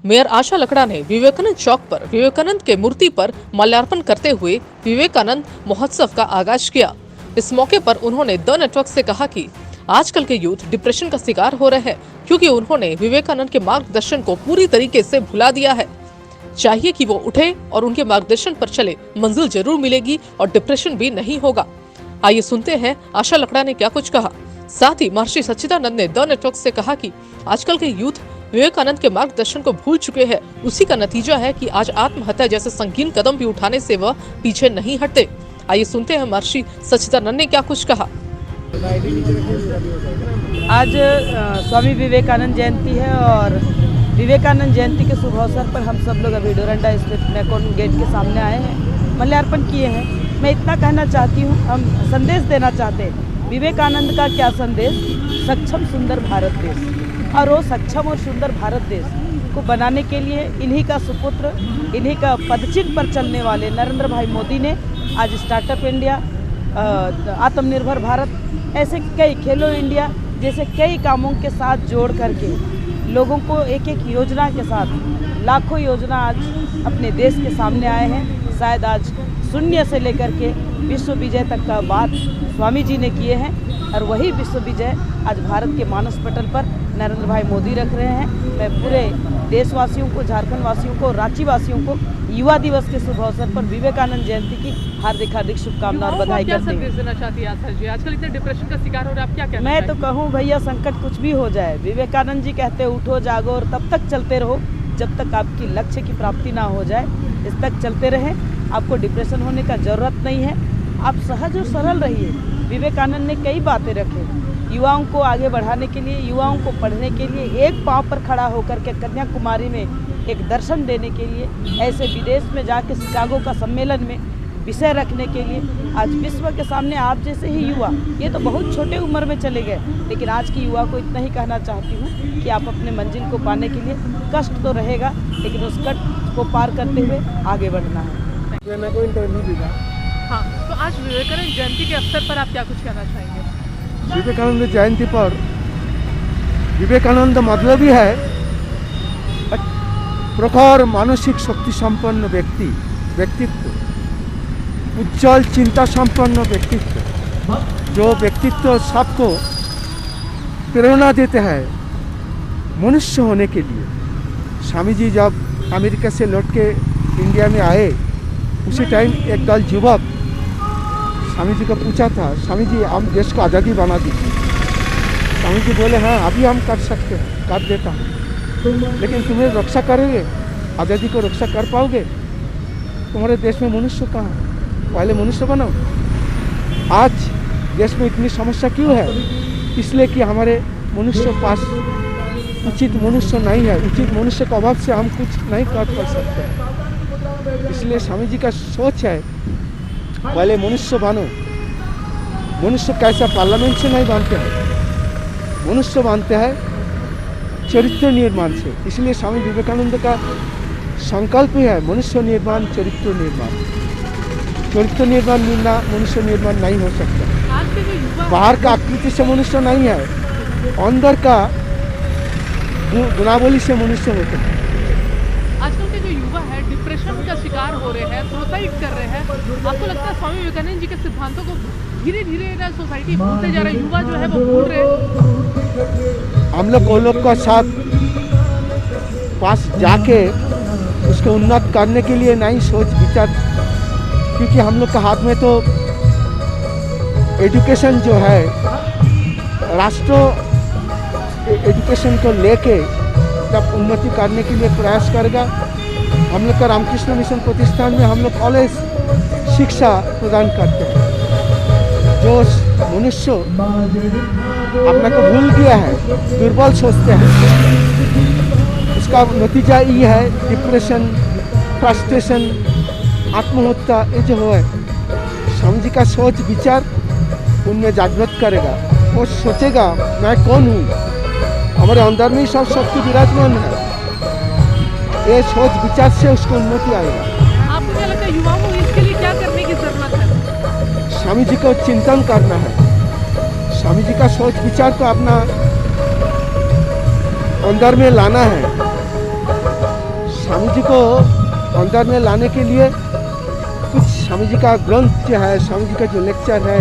Mayor Asha Lakra ने विवेकानंद चौक पर विवेकानंद के मूर्ति पर माल्यार्पण करते हुए विवेकानंद महोत्सव का आगाज किया। इस मौके पर उन्होंने द नेटवर्क से कहा कि आजकल के यूथ डिप्रेशन का शिकार हो रहे हैं क्योंकि उन्होंने विवेकानंद के मार्गदर्शन को पूरी तरीके से भुला दिया है। चाहिए कि वो उठे और उनके मार्गदर्शन पर चले, मंजिल जरूर मिलेगी और डिप्रेशन भी नहीं होगा। आइए सुनते हैं आशा लकड़ा ने क्या कुछ कहा। साथ ही महर्षि सच्चिदानंद ने द नेटवर्क से कहा कि आजकल के यूथ विवेकानंद के मार्गदर्शन को भूल चुके हैं। उसी का नतीजा है कि आज आत्महत्या जैसे संगीन कदम भी उठाने से वह पीछे नहीं हटते। आइए सुनते हैं महर्षि सच्चिदानंद ने क्या कुछ कहा। आज स्वामी विवेकानंद जयंती है और विवेकानंद जयंती के शुभ अवसर पर हम सब लोग अभी डोरंडा स्थित मैकोन गेट के सामने आए हैं, माल्यार्पण किए हैं। मैं इतना कहना चाहती हूँ, हम संदेश देना चाहते हैं। विवेकानंद का क्या संदेश? सक्षम सुंदर भारत देश, और वो सक्षम और सुंदर भारत देश को बनाने के लिए इन्हीं का सुपुत्र, इन्हीं का पदचिन्ह पर चलने वाले नरेंद्र भाई मोदी ने आज स्टार्टअप इंडिया, आत्मनिर्भर भारत, ऐसे कई खेलो इंडिया जैसे कई कामों के साथ जोड़ करके लोगों को एक एक योजना के साथ लाखों योजना आज अपने देश के सामने आए हैं। शायद आज शून्य से लेकर के विश्व विजय तक का बात स्वामी जी ने किए हैं और वही विश्व विजय आज भारत के मानस पटल पर नरेंद्र भाई मोदी रख रहे हैं। मैं पूरे देशवासियों को, झारखंड वासियों को, रांची वासियों को युवा दिवस के शुभ अवसर पर विवेकानंद जयंती की हार्दिक शुभकामनाएं और बधाई करती हूँ। क्या संदेश देना चाहती है आशा जी? आजकल इतने डिप्रेशन का शिकार हो रहे हैं, आप क्या कहना मैं तो कहूँ भैया, संकट कुछ भी हो जाए, विवेकानंद जी कहते उठो जागो और तब तक चलते रहो जब तक आपकी लक्ष्य की प्राप्ति ना हो जाए। इस तक चलते रहें, आपको डिप्रेशन होने का जरूरत नहीं है। आप सहज और सरल रहिए। विवेकानंद ने कई बातें रखे युवाओं को आगे बढ़ाने के लिए, युवाओं को पढ़ने के लिए, एक पांव पर खड़ा होकर के कन्याकुमारी में एक दर्शन देने के लिए, ऐसे विदेश में जाके शिकागो का सम्मेलन में विषय रखने के लिए आज विश्व के सामने आप जैसे ही युवा, ये तो बहुत छोटे उम्र में चले गए, लेकिन आज की युवा को इतना ही कहना चाहती हूँ कि आप अपने मंजिल को पाने के लिए कष्ट तो रहेगा, लेकिन उस कष्ट को पार करते हुए आगे बढ़ना है। हाँ, तो आज विवेकानंद जयंती के अवसर पर आप क्या कुछ कहना चाहेंगे? विवेकानंद जयंती पर विवेकानंद मतलब ही है प्रखर मानसिक शक्ति संपन्न व्यक्तित्व, उज्जवल चिंता संपन्न व्यक्तित्व, जो व्यक्तित्व सबको प्रेरणा देते हैं मनुष्य होने के लिए। स्वामी जी जब अमेरिका से लौट के इंडिया में आए, उसी टाइम एक दल युवक स्वामी जी को पूछा था, स्वामी जी हम देश को आज़ादी बना दीजिए। स्वामी जी बोले हाँ अभी हम कर सकते हैं, कर देता हूँ, लेकिन तुम्हें रक्षा करोगे, आज़ादी को रक्षा कर पाओगे? तुम्हारे देश में मनुष्य कहाँ है? पहले मनुष्य बनाओ। आज देश में इतनी समस्या क्यों है? इसलिए कि हमारे मनुष्य पास उचित मनुष्य नहीं है। उचित मनुष्य के अभाव से हम कुछ नहीं कर सकते। इसलिए स्वामी जी का सोच है पहले मनुष्य बनो। मनुष्य कैसा? पार्लियामेंट से नहीं बनते हैं, मनुष्य बनते हैं चरित्र निर्माण से। इसलिए स्वामी विवेकानंद का संकल्प ही है मनुष्य निर्माण, चरित्र निर्माण। चरित्र निर्माण बिना मनुष्य निर्माण नहीं हो सकता। बाहर का आकृति से मनुष्य नहीं है, अंदर का गुणावली से मनुष्य होते हैं। आजकल के जो युवा है डिप्रेशन का शिकार हो रहे हैं, सुसाइड कर रहे हैं। आपको लगता है स्वामी विवेकानंद जी के सिद्धांतों को धीरे धीरे ना सोसाइटी भूलते जा रही, युवा जो है वो भूल रहे हैं? हम लोग का साथ पास जाके उसको उन्नत करने के लिए नहीं सोच विचार, क्योंकि हम लोग के हाथ में तो एजुकेशन जो है, राष्ट्र एजुकेशन को लेके जब उन्नति करने के लिए प्रयास करेगा। हम लोग का रामकृष्ण मिशन प्रतिष्ठान में हम लोग कॉलेज शिक्षा प्रदान करते हैं। जो मनुष्य अपने को भूल गया है, दुर्बल सोचते हैं, उसका नतीजा ये है डिप्रेशन, फ्रस्ट्रेशन, आत्महत्या। ये जो है स्वामी जी का सोच विचार उनमें जागृत करेगा। वो सोचेगा मैं कौन हूँ, हमारे अंदर में सब शक्ति विराजमान है। ये सोच विचार से उसको उन्नति आएगा। आपको क्या लगता है युवाओं को इसके लिए क्या करने की जरूरत है? स्वामी जी को चिंतन करना है, स्वामी जी का सोच विचार को अपना अंदर में लाना है। स्वामी जी को अंदर में लाने के लिए कुछ स्वामी जी का ग्रंथ जो है, स्वामी जी का जो लेक्चर है,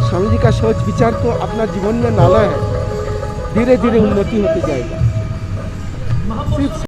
स्वामी जी का सोच विचार को अपना जीवन में डाला है, धीरे धीरे उन्नति होती जाएगा। सिर्फ